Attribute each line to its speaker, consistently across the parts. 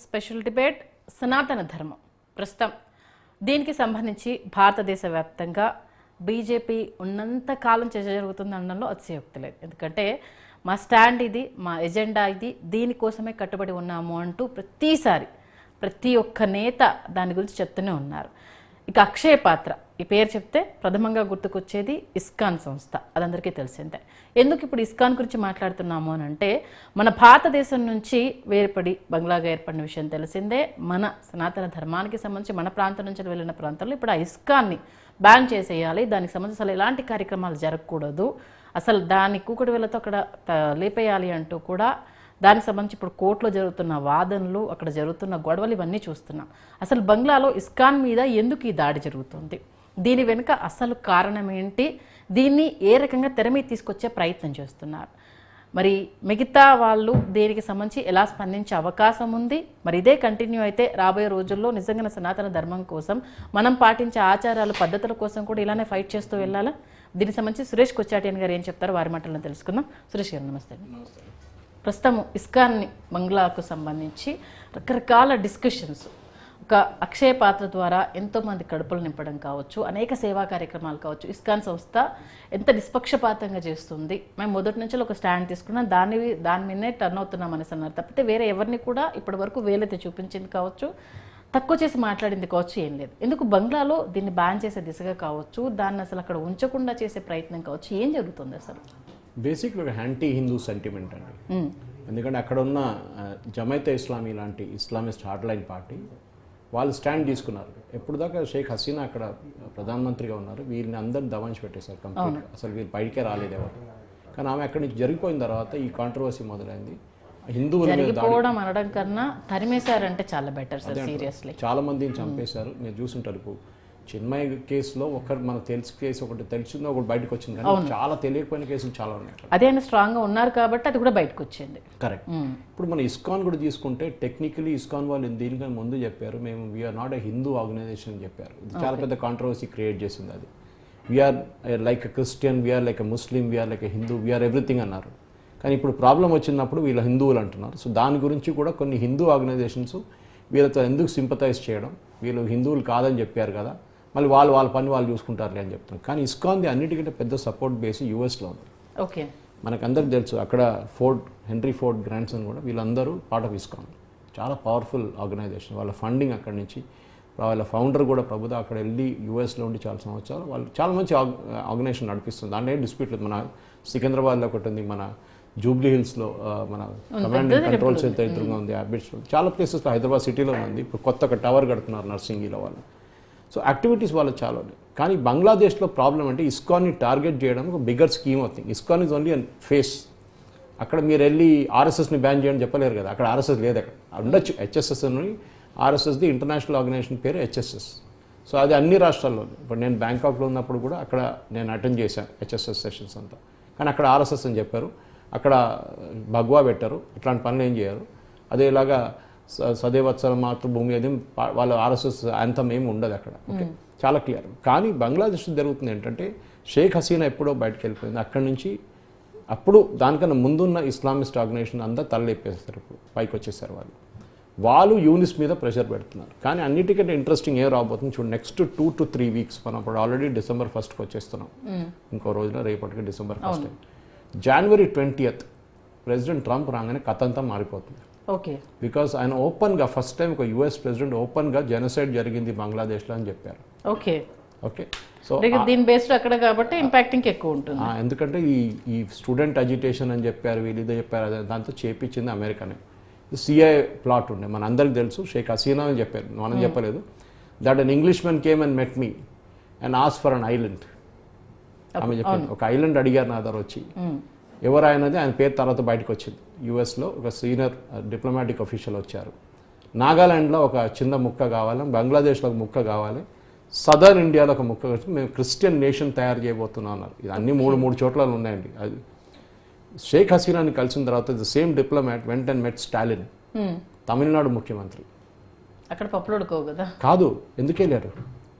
Speaker 1: Special debate సనాతన ధర్మం ప్రస్తుతం దీనికి సంబంధించి భారతదేశ వ్యాప్తంగా బీజేపీ ఉన్నంత కాలం చర్చ జరుగుతుంది అనడంలో అతిశయోక్తి లేదు. ఎందుకంటే మా స్టాండ్ ఇది, మా ఎజెండా ఇది, దీనికోసమే కట్టుబడి ఉన్నాము అంటూ ప్రతిసారి ప్రతి ఒక్క నేత దాని గురించి చెప్తూనే ఉన్నారు. ఇక అక్షయ పాత్ర ఈ పేరు చెప్తే ప్రథమంగా గుర్తుకొచ్చేది ఇస్కాన్ సంస్థ, అదందరికీ తెలిసిందే. ఎందుకు ఇప్పుడు ఇస్కాన్ గురించి మాట్లాడుతున్నాము అని అంటే, మన భారతదేశం నుంచి వేరుపడి బంగ్లాగా ఏర్పడిన విషయం తెలిసిందే. మన సనాతన ధర్మానికి సంబంధించి మన ప్రాంతం నుంచి వెళ్ళిన ప్రాంతాల్లో ఇప్పుడు ఆ ఇస్కాన్ని బ్యాన్ చేసేయాలి, దానికి సంబంధించి అసలు ఎలాంటి కార్యక్రమాలు జరగకూడదు, అసలు దాని కూకుడు వేళతో అక్కడ లేపేయాలి అంటూ కూడా దానికి సంబంధించి ఇప్పుడు కోర్టులో జరుగుతున్న వాదనలు, అక్కడ జరుగుతున్న గొడవలు ఇవన్నీ చూస్తున్నాం. అసలు బంగ్లాలో ఇస్కాన్ మీద ఎందుకు ఈ దాడి జరుగుతుంది, దీని వెనుక అసలు కారణం ఏంటి, దీన్ని ఏ రకంగా తెర మీద తీసుకొచ్చే ప్రయత్నం చేస్తున్నారు, మరి మిగతా వాళ్ళు దీనికి సంబంధించి ఎలా స్పందించే అవకాశం ఉంది, మరి ఇదే కంటిన్యూ అయితే రాబోయే రోజుల్లో నిజంగా సనాతన ధర్మం కోసం మనం పాటించే ఆచారాలు పద్ధతుల కోసం కూడా ఇలానే ఫైట్ చేస్తూ వెళ్ళాలా? దీనికి సంబంధించి సురేష్ కొచ్చాటియన్ గారు ఏం చెప్తారో వారి మాటలను తెలుసుకుందాం. సురేష్ గారు నమస్తే. ప్రస్తుతం ఇస్కాన్ని బంగ్లాకు సంబంధించి రకరకాల డిస్కషన్స్, ఒక అక్షయ పాత్ర ద్వారా ఎంతోమంది కడుపులు నింపడం కావచ్చు, అనేక సేవా కార్యక్రమాలు కావచ్చు, ఇస్కాన్ సంస్థ ఎంత నిష్పక్షపాతంగా చేస్తుంది, మేము మొదటి నుంచి ఒక స్టాండ్ తీసుకున్నాం, దాని మీదనే టర్న్ అవుతున్నాం అనేసి అన్నారు తప్పితే వేరే ఎవరిని కూడా ఇప్పటి వరకు వేలైతే చూపించింది కావచ్చు, తక్కువ చేసి మాట్లాడింది కావచ్చు ఏం లేదు. ఎందుకు బంగ్లాలో దీన్ని బ్యాన్ చేసే దిశగా కావచ్చు, దాన్ని అసలు అక్కడ ఉంచకుండా చేసే ప్రయత్నం కావచ్చు, ఏం జరుగుతుంది అసలు?
Speaker 2: బేసిక్గా ఒక యాంటీ హిందూ సెంటిమెంట్ అండి. ఎందుకంటే అక్కడ ఉన్న జమైతే ఇస్లామీ లాంటి ఇస్లామిస్ట్ హార్డ్లైన్ పార్టీ వాళ్ళు స్టాండ్ తీసుకున్నారు. ఎప్పుడు దాకా షేక్ హసీనా అక్కడ ప్రధానమంత్రిగా ఉన్నారు, వీళ్ళని అందరిని దవాంచి పెట్టేశారు కంప్లీట్గా, అసలు వీళ్ళు బయటికే రాలేదు ఎవరు. కానీ ఆమె అక్కడి నుంచి జరిగిపోయిన తర్వాత ఈ కాంట్రవర్సీ మొదలైంది. హిందువులు
Speaker 1: అనడం కన్నా తరిమేశారంటే చాలా బెటర్ సార్. సీరియస్లీ చాలా
Speaker 2: మందిని చంపేశారు. మీరు చూసుంటారు, ఇప్పుడు చిన్మయ్ కేసులో మనకు తెలిసి కేసు ఒకటి తెలిసిందో ఒకటి బయటకు వచ్చింది, కానీ చాలా తెలియకపోయిన కేసులు చాలా ఉన్నాయి.
Speaker 1: అదే స్ట్రాంగ్ గా ఉన్నారు కాబట్టి అది కూడా బయటకు వచ్చింది.
Speaker 2: కరెక్ట్. ఇప్పుడు మన ఇస్కాన్ కూడా తీసుకుంటే టెక్నికలీ ఇస్కాన్ వాళ్ళు దీనికన్నా ముందు చెప్పారు, మేము we are not a Hindu organisation అని చెప్పారు. ఇది చాలా పెద్ద కాంట్రవర్సీ క్రియేట్ చేసింది. అది we are like a Christian, we are like a Muslim, we are like a Hindu, we are everything అన్నారు. కానీ ఇప్పుడు ప్రాబ్లం వచ్చినప్పుడు వీళ్ళ హిందువులు అంటున్నారు. సో దాని గురించి కూడా కొన్ని హిందూ ఆర్గనైజేషన్స్ వీళ్ళతో ఎందుకు సింపథైజ్ చేయడం, వీళ్ళు హిందువులు కాదని చెప్పారు కదా, మళ్ళీ వాళ్ళ పని వాళ్ళు చూసుకుంటారులే అని చెప్తున్నారు. కానీ ఇస్కాన్ది అన్నిటికంటే పెద్ద సపోర్ట్ బేస్ యూఎస్లో ఉంది.
Speaker 1: ఓకే,
Speaker 2: మనకందరికి తెలుసు, అక్కడ హెన్రీ ఫోర్డ్ గ్రాండ్సన్ కూడా వీళ్ళందరూ పార్ట్ ఆఫ్ ఇస్కాన్. చాలా పవర్ఫుల్ ఆర్గనైజేషన్. వాళ్ళ ఫండింగ్ అక్కడి నుంచి, వాళ్ళ ఫౌండర్ కూడా ప్రభుత్వం అక్కడ వెళ్ళి యూఎస్లో ఉండి చాలా సంవత్సరాలు వాళ్ళు చాలా మంచి ఆర్గనైజేషన్ నడిపిస్తుంది. దాంట్లో ఏం డిస్ప్యూట్ లేదు. మన సికింద్రాబాద్లో ఒకటి ఉంది, మన జూబ్లీ హిల్స్లో మన కమాండ్ అండ్ కంట్రోల్ సెంటర్ ఎదురుగా ఉంది, హ్యాబిట్స్లో చాలా ప్లేసెస్లో, హైదరాబాద్ సిటీలో ఉంది. ఇప్పుడు కొత్త ఒక టవర్ కడుతున్నారు నర్సింగిలో వాళ్ళు. సో యాక్టివిటీస్ వాళ్ళు చాలా ఉన్నాయి. కానీ బంగ్లాదేశ్లో ప్రాబ్లం అంటే ఇస్కాన్ని టార్గెట్ చేయడం ఒక బిగ్గర్ స్కీమ్ అవుతుంది. ISKCON is only and face. అక్కడ మీరు వెళ్ళి ఆర్ఎస్ఎస్ని బ్యాన్ చేయడం చెప్పలేరు కదా, అక్కడ ఆర్ఎస్ఎస్ లేదు. అక్కడ ఉండొచ్చు హెచ్ఎస్ఎస్ అని, ఆర్ఎస్ఎస్ది ఇంటర్నేషనల్ ఆర్గనైజేషన్ పేరు హెచ్ఎస్ఎస్. సో అది అన్ని రాష్ట్రాల్లో. ఇప్పుడు నేను బ్యాంకాక్లో ఉన్నప్పుడు కూడా అక్కడ నేను అటెండ్ చేశాను హెచ్ఎస్ఎస్ సెషన్స్ అంతా. కానీ అక్కడ ఆర్ఎస్ఎస్ అని చెప్పారు, అక్కడ భగవా పెట్టారు, ఇట్లాంటి పనులు ఏం చేయరు. అదేలాగా సదేవత్సల మాతృభూమి అది వాళ్ళ ఆర్ఎస్ఎస్ అంతం ఏమి ఉండదు అక్కడ. ఓకే, చాలా క్లియర్. కానీ బంగ్లాదేశ్లో జరుగుతుంది ఏంటంటే, షేక్ హసీనా ఎప్పుడో బయటకు వెళ్ళిపోయింది. అక్కడి నుంచి అప్పుడు దానికన్నా ముందున్న ఇస్లామిస్ట్ ఆర్గనైజేషన్ అంతా తలలేపేస్తారు, ఇప్పుడు పైకి వచ్చేసారు వాళ్ళు యూనిస్ మీద ప్రెషర్ పెడుతున్నారు. కానీ అన్నిటికంటే ఇంట్రెస్టింగ్ ఏం రాబోతుంది చూడండి, నెక్స్ట్ 2 to 3 weeks మనం అప్పుడు ఆల్రెడీ December 1st వచ్చేస్తున్నాం, ఇంకో రోజున రేపటికి December 1st. January 20th president Trump రాగానే కథ అంతా మారిపోతుంది.
Speaker 1: ఓకే,
Speaker 2: బికాస్ ఆయన ఓపెన్గా ఫస్ట్ టైం ఒక యుఎస్ ప్రెసిడెంట్ ఓపెన్గా జెనోసైడ్ జరిగింది బంగ్లాదేశ్లో అని చెప్పారు.
Speaker 1: ఓకే
Speaker 2: ఓకే, సో
Speaker 1: దీని బేస్డ్ అక్కడ కాబట్టి ఇంపాక్టింగ్ ఎక్కువ ఉంటుంది.
Speaker 2: ఎందుకంటే ఈ స్టూడెంట్ అజిటేషన్ అని చెప్పారు, వీళ్ళు ఇదే చెప్పారు, అదే దాంతో చేపించింది అమెరికానే. సిఐ ప్లాట్ ఉండే, మన అందరికి తెలుసు, షేక్ హసీనా అని చెప్పారు, మనం చెప్పలేదు. That an English man came and met me and ask for an island. ఆమె చెప్పింది, ఒక ఐలాండ్ అడిగారు నా దగ్గర వచ్చి, ఎవరు ఆయనది, ఆయన పేరు తర్వాత బయటకు వచ్చింది. యూఎస్లో ఒక సీనియర్ డిప్లొమాటిక్ ఆఫీషియల్ వచ్చారు. నాగాలాండ్లో ఒక చిన్న ముక్క కావాలి, బంగ్లాదేశ్లో ఒక ముక్క కావాలి, సదర్న్ ఇండియాలో ఒక ముక్క వచ్చి మేము క్రిస్టియన్ నేషన్ తయారు చేయబోతున్నాం అన్నారు. ఇది అన్ని మూడు చోట్ల ఉన్నాయండి. అది షేక్ హసీనాని కలిసిన తర్వాత the same diplomat went and మెట్ స్టాలిన్, తమిళనాడు ముఖ్యమంత్రి.
Speaker 1: అక్కడ పప్పులు కదా
Speaker 2: కాదు, ఎందుకు వెళ్ళారు?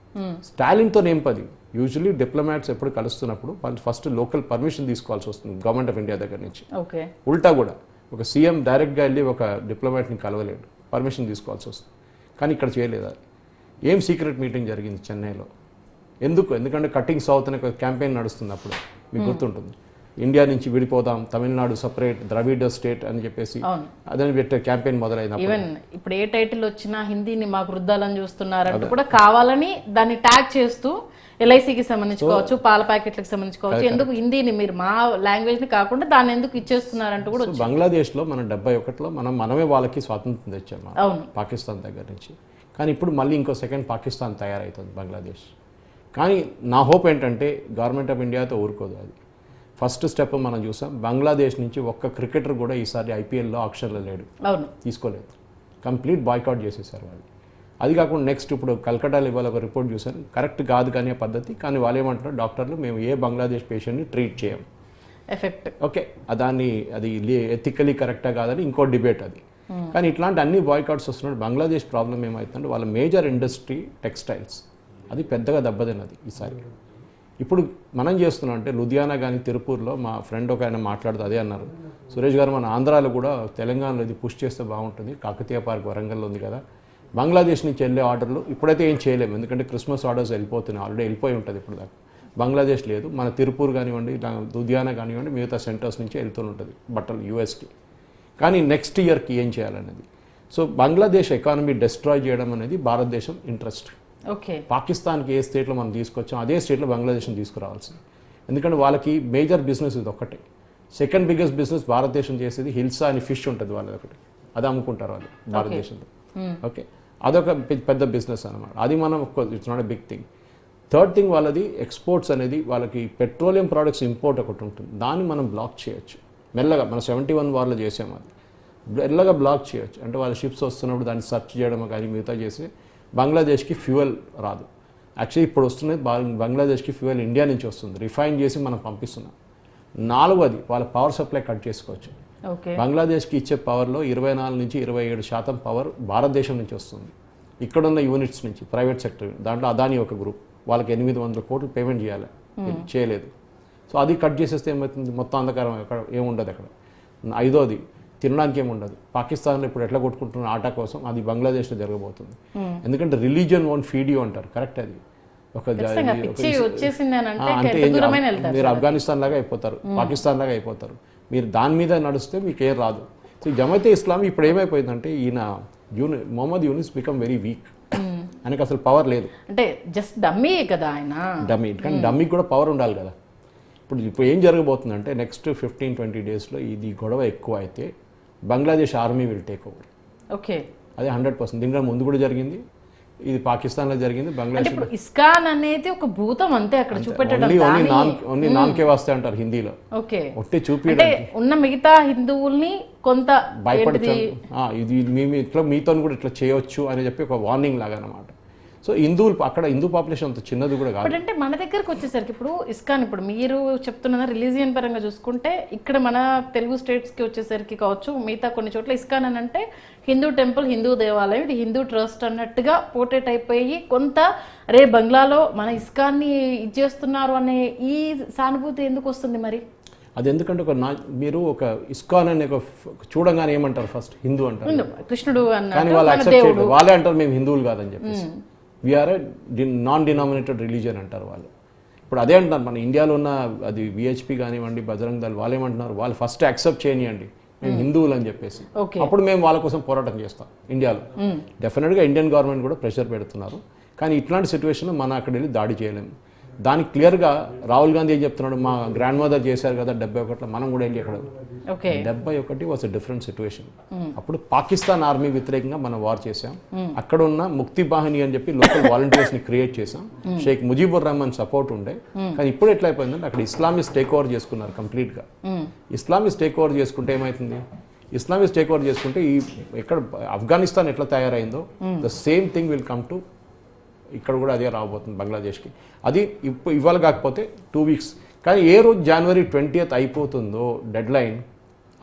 Speaker 2: స్టాలిన్తో నేంపది. యూజువలీ డిప్లొమాట్స్ ఎప్పుడు కలుస్తున్నప్పుడు వాళ్ళు ఫస్ట్ లోకల్ పర్మిషన్ తీసుకోవాల్సి వస్తుంది గవర్నమెంట్ ఆఫ్ ఇండియా దగ్గర నుంచి.
Speaker 1: ఓకే,
Speaker 2: ఉల్టా కూడా ఒక సీఎం డైరెక్ట్గా వెళ్ళి ఒక డిప్లొమాట్ని కలవలేడు. పర్మిషన్ తీసుకోవాల్సి వస్తుంది. కానీ ఇక్కడ చేయలేదు. అది ఏం సీక్రెట్ మీటింగ్ జరిగింది చెన్నైలో. ఎందుకంటే కటింగ్ సౌత్ అనే క్యాంపెయిన్ నడుస్తుంది అప్పుడు, మీకు గుర్తుంటుంది. ఇండియా నుంచి విడిపోదాం, తమిళనాడు సపరేట్, ద్రవిడ స్టేట్ అని చెప్పేసి అదని పెట్టే క్యాంపెయిన్ మొదలైన.
Speaker 1: ఈవెన్ ఇప్పుడు ఏ టైటిల్ వచ్చినా హిందీని మాకు వృద్ధాలని చూస్తున్నారంటూ కూడా కావాలని దాన్ని ట్యాగ్ చేస్తూ ఎల్ఐసికి సంబంధించి కావచ్చు, పాల ప్యాకెట్లకు సంబంధించి కావచ్చు, ఎందుకు హిందీని మీరు మా లాంగ్వేజ్ ని కాకుండా దాన్ని ఎందుకు ఇచ్చేస్తున్నారంటూ కూడా.
Speaker 2: బంగ్లాదేశ్లో మనం 71లో మనమే వాళ్ళకి స్వాతంత్రం తెచ్చాము పాకిస్తాన్ దగ్గర నుంచి. కానీ ఇప్పుడు మళ్ళీ ఇంకో సెకండ్ పాకిస్తాన్ తయారవుతుంది బంగ్లాదేశ్. కానీ నా హోప్ ఏంటంటే గవర్నమెంట్ ఆఫ్ ఇండియాతో ఊరుకోదు. అది ఫస్ట్ స్టెప్ మనం చూసాం. బంగ్లాదేశ్ నుంచి ఒక్క క్రికెటర్ కూడా ఈసారి ఐపీఎల్లో ఆక్షన్లో లేడు, తీసుకోలేదు. కంప్లీట్ బాయ్కాట్ చేసేసారు వాళ్ళు. అది కాకుండా నెక్స్ట్ ఇప్పుడు కల్కటాలో ఇవాళ ఒక రిపోర్ట్ చూసాను, కరెక్ట్ కాదు కానీ ఆ పద్ధతి, కానీ వాళ్ళు ఏమంటున్నారు డాక్టర్లు, మేము ఏ బంగ్లాదేశ్ పేషెంట్ని ట్రీట్ చేయం.
Speaker 1: ఎఫెక్ట్ ఓకే,
Speaker 2: అది ఎథికలీ కరెక్టా కాదని ఇంకో డిబేట్ అది. కానీ ఇట్లాంటి అన్ని బాయ్కాట్స్ వస్తున్నాడు. బంగ్లాదేశ్ ప్రాబ్లం ఏమవుతుందంటే వాళ్ళ మేజర్ ఇండస్ట్రీ టెక్స్టైల్స్, అది పెద్దగా దెబ్బతిన్నది ఈసారి. ఇప్పుడు మనం చేస్తున్నాం అంటే లుధియానా కానీ తిరుపూర్లో మా ఫ్రెండ్ ఒక ఆయన మాట్లాడుతూ అదే అన్నారు, సురేష్ గారు మన ఆంధ్రాలో కూడా తెలంగాణలో ఇది పుష్ చేస్తే బాగుంటుంది, కాకతీయ పార్క్ వరంగల్లో ఉంది కదా, బంగ్లాదేశ్ నుంచి వెళ్ళే ఆర్డర్లు ఇప్పుడైతే ఏం చేయలేము, ఎందుకంటే క్రిస్మస్ ఆర్డర్స్ వెళ్ళిపోతున్నాయి, ఆల్రెడీ వెళ్ళిపోయి ఉంటుంది ఇప్పుడు దాకా. బంగ్లాదేశ్ లేదు, మన తిరుపూర్ కానివ్వండి, లుధియానా కానివ్వండి, మిగతా సెంటర్స్ నుంచి వెళ్తూ ఉంటుంది బట్టలు యూఎస్కి. కానీ నెక్స్ట్ ఇయర్కి ఏం చేయాలనేది. సో బంగ్లాదేశ్ ఎకానమీ డిస్ట్రాయ్ చేయడం అనేది భారతదేశం ఇంట్రెస్ట్.
Speaker 1: ఓకే,
Speaker 2: పాకిస్తాన్కి ఏ స్టేట్లో మనం తీసుకొచ్చాం అదే స్టేట్లో బంగ్లాదేశ్ని తీసుకురావాల్సింది. ఎందుకంటే వాళ్ళకి మేజర్ బిజినెస్ ఇది ఒక్కటే. సెకండ్ బిగ్గెస్ట్ బిజినెస్ భారతదేశం చేసేది హిల్సా అని ఫిష్ ఉంటుంది వాళ్ళది ఒకటి, అది అమ్ముకుంటారు వాళ్ళు భారతదేశంలో. ఓకే, అదొక పెద్ద బిజినెస్ అనమాట. అది మనం it's not a big thing. Third thing వాళ్ళది ఎక్స్పోర్ట్స్ అనేది, వాళ్ళకి పెట్రోలియం ప్రోడక్ట్స్ ఇంపోర్ట్ ఒకటి ఉంటుంది, దాన్ని మనం బ్లాక్ చేయొచ్చు మెల్లగా. మనం 71 వార్లో చేసాము, అది మెల్లగా బ్లాక్ చేయొచ్చు. అంటే వాళ్ళ షిప్స్ వస్తున్నప్పుడు దాన్ని సర్చ్ చేయడం కానీ మిగతా చేసి బంగ్లాదేశ్కి ఫ్యూయల్ రాదు. యాక్చువల్లీ ఇప్పుడు వస్తున్నది బంగ్లాదేశ్కి ఫ్యూయల్ ఇండియా నుంచి వస్తుంది, రిఫైన్ చేసి మనం పంపిస్తున్నాం. 4వది వాళ్ళ పవర్ సప్లై కట్ చేసుకోవచ్చు. బంగ్లాదేశ్కి ఇచ్చే పవర్లో 24 నుంచి 27% పవర్ భారతదేశం నుంచి వస్తుంది, ఇక్కడున్న యూనిట్స్ నుంచి, ప్రైవేట్ సెక్టర్. దాంట్లో అదాని ఒక గ్రూప్, వాళ్ళకి 800 కోట్లు పేమెంట్ చేయాలి, చేయలేదు. సో అది కట్ చేసేస్తే ఏమవుతుంది, మొత్తం అంధకారం, అక్కడ ఏముండదు అక్కడ. 5వది తినడానికి ఏముండదు. పాకిస్తాన్లో ఇప్పుడు ఎట్లా కొట్టుకుంటున్న ఆటా కోసం అది బంగ్లాదేశ్లో జరగబోతుంది. ఎందుకంటే రిలీజియన్ వోంట్ ఫీడ్ యూ అంటారు, కరెక్ట్. అది ఒక అంటే మీరు ఆఫ్ఘనిస్తాన్ లాగా అయిపోతారు, పాకిస్తాన్ లాగా అయిపోతారు. మీరు దాని మీద నడిస్తే మీకు ఏం రాదు. సో జమైతే ఇస్లామీ ఇప్పుడు ఏమైపోయిందంటే ఈయన Mohammed Yunus become very weak, ఆయనకి అసలు పవర్ లేదు.
Speaker 1: అంటే జస్ట్ డమ్మీ కదా ఆయన,
Speaker 2: డమ్మీ. కానీ డమ్మీకి కూడా పవర్ ఉండాలి కదా. ఇప్పుడు ఏం జరగబోతుందంటే నెక్స్ట్ 15-20 డేస్లో ఇది గొడవ ఎక్కువ అయితే Bangladesh army will take over.
Speaker 1: Okay,
Speaker 2: అదే 100%. దీనికన్నా ముందు కూడా జరిగింది, ఇది పాకిస్తాన్లో జరిగింది, బంగ్లాదేశ్.
Speaker 1: ఇస్కాన్ అనేది ఒక భూతం అంతే అక్కడ చూపెట్టడం,
Speaker 2: ఓన్లీ నామకే వాస్తే అంటారు హిందీలో.
Speaker 1: ఓకే,
Speaker 2: ఒట్టి చూపి
Speaker 1: ఉన్న మిగతా హిందువుల్ని కొంత
Speaker 2: భయపడతాం, ఇది మీతో కూడా ఇట్లా చేయొచ్చు అని చెప్పి ఒక వార్నింగ్ లాగా అనమాట. సో హిందువులు అక్కడ హిందూ పాపులేషన్ అంత చిన్నది కూడా కాదు.
Speaker 1: అంటే మన దగ్గరకు వచ్చేసరికి ఇప్పుడు ఇస్కాన్, ఇప్పుడు మీరు చెప్తున్న రిలీజియన్ పరంగా చూసుకుంటే ఇక్కడ మన తెలుగు స్టేట్స్కి వచ్చేసరికి కావచ్చు, మిగతా కొన్ని చోట్ల ఇస్కాన్ అని అంటే హిందూ టెంపుల్, హిందూ దేవాలయం, ఇది హిందూ ట్రస్ట్ అన్నట్టుగా పోర్ట్రేట్ అయిపోయి కొంత రే బంగ్లాలో మన ఇస్కాన్ని ఇచ్చేస్తున్నారు అనే ఈ సానుభూతి ఎందుకు వస్తుంది మరి?
Speaker 2: అది ఎందుకంటే మీరు ఒక ఇస్కాన్ అనే ఒక చూడంగానే ఏమంటారు, ఫస్ట్ హిందూ అంటారు,
Speaker 1: కృష్ణుడు
Speaker 2: కానీ వాళ్ళు యాక్సెప్ట్ చేయరు. వాళ్ళే అంటారు మేము హిందువులు కాదని చెప్పేసి. వీఆర్ ఏ నాన్ డినామినేటెడ్ రిలీజియన్ అంటారు వాళ్ళు. ఇప్పుడు అదే అంటున్నారు మన ఇండియాలో ఉన్న అది విహెచ్పి కానివ్వండి, బజరంగ్ దళ్, వాళ్ళు ఏమంటున్నారు, వాళ్ళు ఫస్ట్ యాక్సెప్ట్ చేయనియండి మేము హిందువులు అని చెప్పేసి, అప్పుడు మేము వాళ్ళ కోసం పోరాటం చేస్తాం ఇండియాలో. డెఫినెట్గా ఇండియన్ గవర్నమెంట్ కూడా ప్రెషర్ పెడుతున్నారు. కానీ ఇట్లాంటి సిచ్యువేషన్లో మనం అక్కడ వెళ్ళి దాడి చేయలేము. దానికి క్లియర్గా రాహుల్ గాంధీ ఏం చెప్తున్నాడు, మా గ్రాండ్ మదర్ చేశారు కదా 71లో, మనం కూడా వెళ్ళి అక్కడ 71 వాజ్ అ డిఫరెంట్ సిచ్యువేషన్. అప్పుడు పాకిస్తాన్ ఆర్మీ వ్యతిరేకంగా మనం వార్ చేసాం. అక్కడ ఉన్న ముక్తి బాహిని అని చెప్పి లోకల్ వాలంటీర్స్ ని క్రియేట్ చేసాం. షేక్ ముజీబుర్ రహమాన్ సపోర్ట్ ఉండే. కానీ ఇప్పుడు ఎట్లా అయిపోయిందంటే అక్కడ ఇస్లామిస్ట్ టేక్ ఓవర్ చేసుకున్నారు కంప్లీట్ గా. ఇస్లామిస్ట్ టేక్ ఓవర్ చేసుకుంటే ఏమైతుంది, ఇస్లామిస్ట్ టేక్ ఓవర్ చేసుకుంటే ఈ ఎక్కడ ఆఫ్ఘనిస్తాన్ ఎట్లా తయారైందో the same thing will come to ఇక్కడ కూడా అదే రాబోతుంది బంగ్లాదేశ్కి. అది ఇవాళ కాకపోతే 2 వీక్స్. కానీ ఏ రోజు జనవరి 20th అయిపోతుందో డెడ్ లైన్,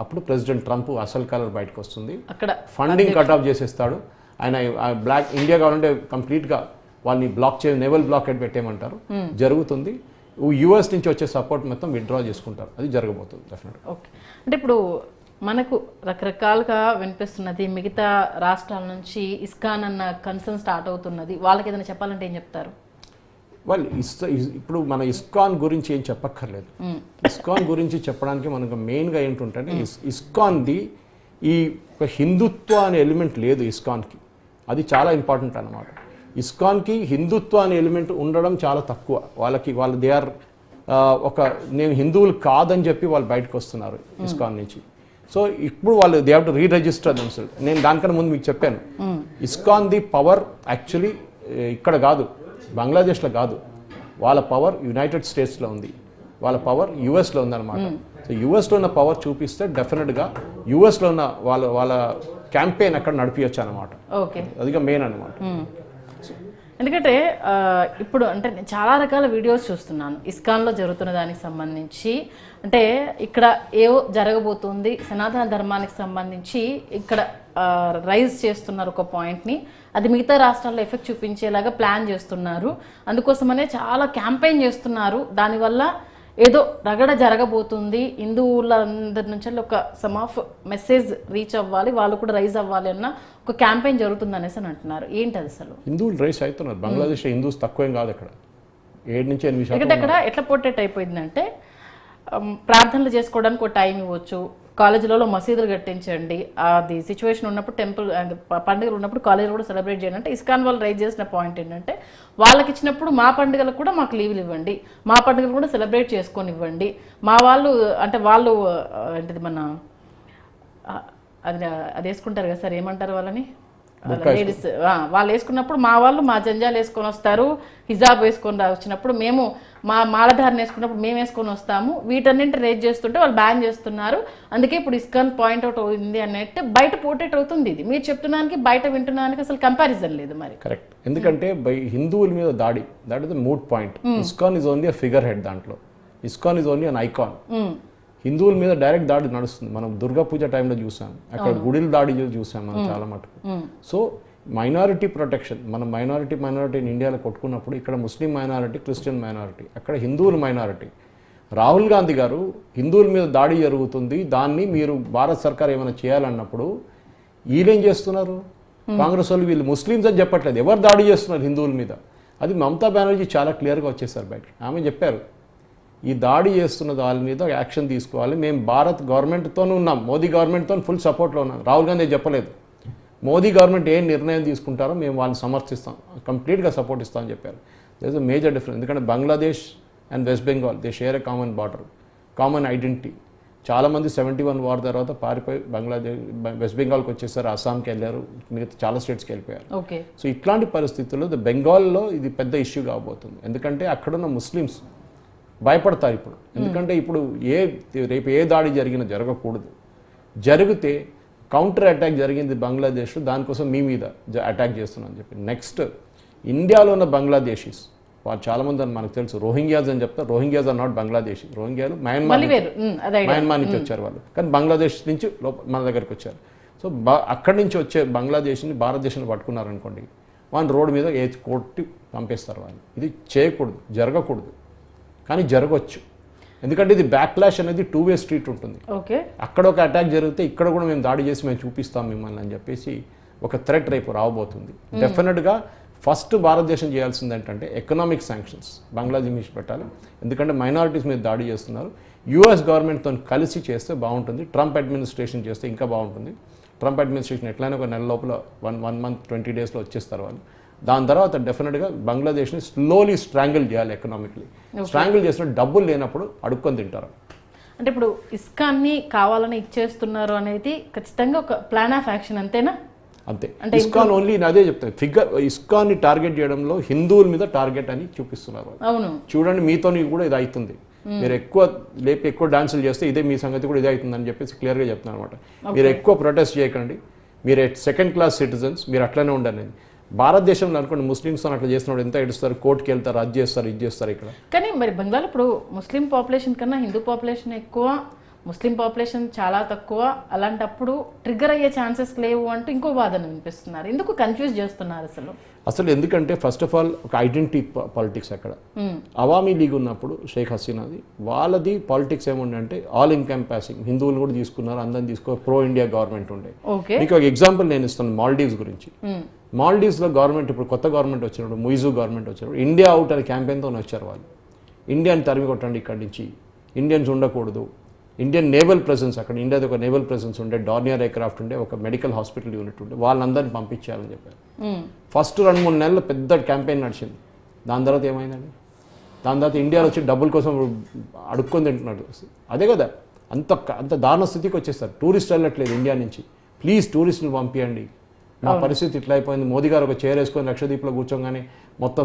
Speaker 2: అప్పుడు ప్రెసిడెంట్ ట్రంప్ అసలు కలర్ బయటకు వస్తుంది. అక్కడ ఫండింగ్ కట్ ఆఫ్ చేసేస్తాడు ఆయన. బ్లాక్ ఇండియా కావాలంటే కంప్లీట్గా వాళ్ళని బ్లాక్ నేవల్ బ్లాకెట్ పెట్టేయమంటారు, జరుగుతుంది. యూఎస్ నుంచి వచ్చే సపోర్ట్ మొత్తం విత్డ్రా చేసుకుంటారు, అది జరగబోతుంది డెఫినెట్గా.
Speaker 1: ఓకే, అంటే ఇప్పుడు మనకు రకరకాలుగా వినిపిస్తున్నది, మిగతా రాష్ట్రాల నుంచి ఇస్కాన్ అన్న కన్సర్న్ స్టార్ట్ అవుతున్నది. వాళ్ళకి ఏదైనా చెప్పాలంటే ఏం చెప్తారు?
Speaker 2: వాళ్ళు ఇప్పుడు మన ఇస్కాన్ గురించి ఏం చెప్పక్కర్లేదు. ఇస్కాన్ గురించి చెప్పడానికి మనకు మెయిన్గా ఏంటంటే ఇస్కాన్ది ఈ హిందుత్వ అనే ఎలిమెంట్ లేదు ఇస్కాన్కి. అది చాలా ఇంపార్టెంట్ అన్నమాట. ఇస్కాన్కి హిందుత్వ అనే ఎలిమెంట్ ఉండడం చాలా తక్కువ. వాళ్ళు దే ఆర్ నేను హిందువులు కాదని చెప్పి వాళ్ళు బయటకు వస్తున్నారు ఇస్కాన్ నుంచి. సో ఇప్పుడు వాళ్ళు దే హ్యావ్ టు రీరిజిస్టర్ దెమ్సెల్వ్స్. నేను దానికన్నా ముందు మీకు చెప్పాను, ఇస్కాన్ ది పవర్ యాక్చువల్లీ ఇక్కడ కాదు, బంగ్లాదేశ్లో కాదు. వాళ్ళ పవర్ యునైటెడ్ స్టేట్స్లో ఉంది, వాళ్ళ పవర్ యుఎస్లో ఉందన్నమాట. సో యుఎస్లో ఉన్న పవర్ చూపిస్తే డెఫినెట్గా యుఎస్లో ఉన్న వాళ్ళ క్యాంపెయిన్ అక్కడ నడిపించచ్చు అనమాట.
Speaker 1: ఓకే,
Speaker 2: అదిగా మెయిన్ అనమాట.
Speaker 1: ఎందుకంటే ఇప్పుడు అంటే నేను చాలా రకాల వీడియోస్ చూస్తున్నాను ఇస్కాన్లో జరుగుతున్న దానికి సంబంధించి. అంటే ఇక్కడ ఏవో జరగబోతుంది, సనాతన ధర్మానికి సంబంధించి ఇక్కడ రైజ్ చేస్తున్నారు ఒక పాయింట్ని, అది మిగతా రాష్ట్రాల్లో ఎఫెక్ట్ చూపించేలాగా ప్లాన్ చేస్తున్నారు. అందుకోసమనే చాలా క్యాంపెయిన్ చేస్తున్నారు. దానివల్ల ఏదో రగడ జరగబోతుంది, హిందువులందరి నుంచి ఒక సమ్ ఆఫ్ మెసేజ్ రీచ్ అవ్వాలి, వాళ్ళు కూడా రైజ్ అవ్వాలి అన్న ఒక క్యాంపెయిన్ జరుగుతుంది అనేసి అని అంటున్నారు. ఏంటి అది అసలు?
Speaker 2: హిందువులు రైజ్ అవుతున్నారు. బంగ్లాదేశ్ హిందూస్ తక్కువేం కాదు అక్కడ, 7 నుంచి 8%.
Speaker 1: ఎందుకంటే అక్కడ ఎట్లా పోర్ట్రేట్ అయిపోయిందంటే ప్రార్థనలు చేసుకోవడానికి ఒక టైం ఇవ్వచ్చు, కాలేజీలలో మసీదులు కట్టించండి, అది సిచ్యువేషన్ ఉన్నప్పుడు టెంపుల్ పండుగలు ఉన్నప్పుడు కాలేజీలు కూడా సెలబ్రేట్ చేయండి. అంటే ఇస్కాన్ వాళ్ళు రైజ్ చేసిన పాయింట్ ఏంటంటే వాళ్ళకి ఇచ్చినప్పుడు మా పండుగలకు కూడా మాకు లీవ్లు ఇవ్వండి, మా పండుగలు కూడా సెలబ్రేట్ చేసుకొని ఇవ్వండి. మా వాళ్ళు అంటే వాళ్ళు అంటే మన అది వేసుకుంటారు కదా సార్, ఏమంటారు వాళ్ళని, లేడీస్ వాళ్ళు వేసుకున్నప్పుడు మా వాళ్ళు మా జంజాలు వేసుకొని వస్తారు, హిజాబ్ వేసుకొని వచ్చినప్పుడు మేము మా మాలధారణ వేసుకున్నప్పుడు మేము వేసుకొని వస్తాము. వీటన్నింటి రేజ్ చేస్తుంటే వాళ్ళు బ్యాన్ చేస్తున్నారు. అందుకే ఇప్పుడు ఇస్కాన్ పాయింట్అవుట్ అవుతుంది అన్నట్టు బయట పోర్ట్రేట్ అవుతుంది. ఇది మీరు చెప్తున్నానికి బయట వింటున్నానికి అసలు కంపారిజన్ లేదు మరి.
Speaker 2: కరెక్ట్. ఎందుకంటే హిందువుల మీద దాడి, that is the moot point. ISKCON is only a figurehead, దాంట్లో ISKCON is only an icon. హిందువుల మీద డైరెక్ట్ దాడి నడుస్తుంది. మనం దుర్గా పూజ టైంలో చూసాం, అక్కడ గుడిల దాడి చూసాం మనం చాలా మటుకు. సో మైనారిటీ ప్రొటెక్షన్, మనం మైనారిటీ ఇండియాలో కొట్టుకున్నప్పుడు ఇక్కడ ముస్లిం మైనారిటీ, క్రిస్టియన్ మైనారిటీ, అక్కడ హిందువుల మైనారిటీ. రాహుల్ గాంధీ గారు హిందువుల మీద దాడి జరుగుతుంది, దాన్ని మీరు భారత సర్కార్ ఏమైనా చేయాలన్నప్పుడు వీళ్ళేం చేస్తున్నారు, కాంగ్రెస్ వాళ్ళు వీళ్ళు ముస్లిమ్స్ అని చెప్పట్లేదు, ఎవరు దాడి చేస్తున్నారు హిందువుల మీద. అది మమతా బెనర్జీ చాలా క్లియర్గా వచ్చేసారు బయట. ఆమె చెప్పారు, ఈ దాడి చేస్తున్న వాళ్ళ మీద యాక్షన్ తీసుకోవాలి, మేము భారత్ గవర్నమెంట్తోనే ఉన్నాం, మోదీ గవర్నమెంట్తో ఫుల్ సపోర్ట్లో ఉన్నాం. రాహుల్ గాంధీ చెప్పలేదు, మోదీ గవర్నమెంట్ ఏం నిర్ణయం తీసుకుంటారో మేము వాళ్ళని సమర్థిస్తాం, కంప్లీట్గా సపోర్ట్ ఇస్తామని చెప్పారు. There is a major difference. ఎందుకంటే Bangladesh and West Bengal they share a common border, common identity. చాలామంది 71 వార్ తర్వాత పారిపోయి వెస్ట్ బెంగాల్కి వచ్చేసారు, అస్సాంకి వెళ్ళారు, మిగతా చాలా స్టేట్స్కి వెళ్ళిపోయారు. సో ఇట్లాంటి పరిస్థితుల్లో బెంగాల్లో ఇది పెద్ద ఇష్యూ కాబోతుంది. ఎందుకంటే అక్కడున్న ముస్లిమ్స్ భయపడతారు ఇప్పుడు. ఎందుకంటే ఇప్పుడు రేపు ఏ దాడి జరిగినా జరగకూడదు, జరిగితే కౌంటర్ అటాక్ జరిగింది బంగ్లాదేశ్, దానికోసం మీ మీద అటాక్ చేస్తున్నాను చెప్పి. నెక్స్ట్ ఇండియాలో ఉన్న బంగ్లాదేశీస్ వాళ్ళు చాలామంది అని మనకు తెలుసు, రోహింగ్యాస్ అని చెప్తారు. రోహింగ్యాస్ ఆర్ నాట్ బంగ్లాదేశీ, రోహింగ్యాలు మయన్మార్ నుంచి వచ్చారు వాళ్ళు, కానీ బంగ్లాదేశ్ నుంచి మన దగ్గరికి వచ్చారు. సో అక్కడి నుంచి వచ్చే బంగ్లాదేశ్ని భారతదేశంలో పట్టుకున్నారనుకోండి, వాళ్ళని రోడ్డు మీద కొట్టి పంపేస్తారు వాళ్ళు. ఇది చేయకూడదు, జరగకూడదు, కానీ జరగవచ్చు. ఎందుకంటే ఇది బ్యాక్లాష్ అనేది 2-way స్ట్రీట్ ఉంటుంది. అక్కడ ఒక అటాక్ జరిగితే ఇక్కడ కూడా మేము దాడి చేసి మేము చూపిస్తాం మిమ్మల్ని అని చెప్పేసి ఒక థ్రెట్ రేపు రాబోతుంది. డెఫినెట్గా ఫస్ట్ భారతదేశం చేయాల్సింది ఏంటంటే ఎకనామిక్ శాంక్షన్స్ బంగ్లాదేశ్ మీద పెట్టాలి. ఎందుకంటే మైనారిటీస్ మీద దాడి చేస్తున్నారు. యుఎస్ గవర్నమెంట్తో కలిసి చేస్తే బాగుంటుంది, ట్రంప్ అడ్మినిస్ట్రేషన్ చేస్తే ఇంకా బాగుంటుంది. ట్రంప్ అడ్మినిస్ట్రేషన్ ఎట్లయినా ఒక నెల లోపల 1 month 20 daysలో వచ్చేస్తారు వాళ్ళు. దాని తర్వాత డెఫినెట్గా బంగ్లాదేశ్ని స్లోలీ స్ట్రాంగిల్ చేయాలి ఎకనామిక్లీ. స్ట్రాంగిల్ చేసినప్పుడు డబ్బులు లేనప్పుడు అడుక్కొని తింటారు.
Speaker 1: అంటే ఇప్పుడు ఇస్కాన్ని కావాలని ఇచ్చేస్తున్నారు అనేది ఖచ్చితంగా ఒక ప్లాన్ ఆఫ్ యాక్షన్, అంతేనా?
Speaker 2: అంతే. ఇస్కాన్ ఓన్లీ అదే చెప్తాను, ఫిగర్ ఇస్కాన్ని టార్గెట్ చేయడంలో హిందువుల మీద టార్గెట్ అని చూపిస్తున్నారు.
Speaker 1: అవును,
Speaker 2: చూడండి మీతో కూడా ఇది అవుతుంది, మీరు ఎక్కువ డాన్సులు చేస్తే ఇదే మీ సంగతి కూడా ఇదే అవుతుంది అని చెప్పేసి క్లియర్గా చెప్తున్నాను అనమాట. మీరు ఎక్కువ ప్రొటెస్ట్ చేయకండి, మీరు సెకండ్ క్లాస్ సిటిజన్స్, మీరు అట్లనే ఉండండి. భారతదేశంలో అనుకోండి ముస్లిమ్స్ అట్లా చేసినప్పుడు ఎంత ఏడుస్తారు, కోర్టుకి వెళ్తారు, అది చేస్తారు, ఇది చేస్తారు ఇక్కడ.
Speaker 1: కానీ మరి బంగాల్ ఇప్పుడు ముస్లిం పాపులేషన్ కన్నా హిందూ పాపులేషన్ ఎక్కువ, ముస్లిం పాపులేషన్ చాలా తక్కువ, అలాంటప్పుడు ట్రిగ్గర్ అయ్యే ఛాన్సెస్ లేవు అంటూ ఇంకో వాదన వినిపిస్తున్నారు. ఎందుకు కన్ఫ్యూజ్ చేస్తున్నారు అసలు
Speaker 2: ఎందుకంటే ఫస్ట్ ఆఫ్ ఆల్ ఒక ఐడెంటిటీ పాలిటిక్స్ అక్కడ. అవామీ లీగ్ ఉన్నప్పుడు షేక్ హసీనాది వాళ్ళది పాలిటిక్స్ ఏముండే ఆల్ ఎంకంపాసింగ్, హిందువులు కూడా తీసుకున్నారు, అందరిని ప్రో ఇండియా గవర్నమెంట్ ఉండే. మీకు ఒక ఎగ్జాంపుల్ నేను ఇస్తాను మాల్డీవ్స్ గురించి. మాల్డీవ్స్లో గవర్నమెంట్ ఇప్పుడు కొత్త గవర్నమెంట్ వచ్చినప్పుడు, ముయిజు గవర్నమెంట్ వచ్చినప్పుడు ఇండియా అవుట్ అనే క్యాంపెయిన్తో వచ్చారు వాళ్ళు. ఇండియాని తరిమి కొట్టండి ఇక్కడి నుంచి, ఇండియన్స్ ఉండకూడదు, ఇండియన్ నేవల్ ప్రెసెన్స్ అక్కడ ఇండియాది ఒక నేవల్ ప్రెసెన్స్ ఉండే, డార్నియర్ ఎయిర్క్రాఫ్ట్ ఉండే, ఒక మెడికల్ హాస్పిటల్ యూనిట్ ఉండే, వాళ్ళందరినీ పంపించాలని చెప్పారు. ఫస్ట్ 2-3 నెలలు పెద్ద క్యాంపెయిన్ నడిచింది. దాని తర్వాత ఏమైందండి? దాని తర్వాత ఇండియాలో వచ్చి డబ్బుల కోసం అడుక్కొని తింటున్నాడు. అదే కదా, అంత దారుణ స్థితికి వచ్చేస్తారు. టూరిస్ట్ వెళ్ళట్లేదు ఇండియా నుంచి, ప్లీజ్ టూరిస్టులు పంపించండి, మా పరిస్థితి ఇట్లా అయిపోయింది. మోదీ గారు ఒక చైర్ వేసుకొని లక్షద్వీప్లో కూర్చోగానే మొత్తం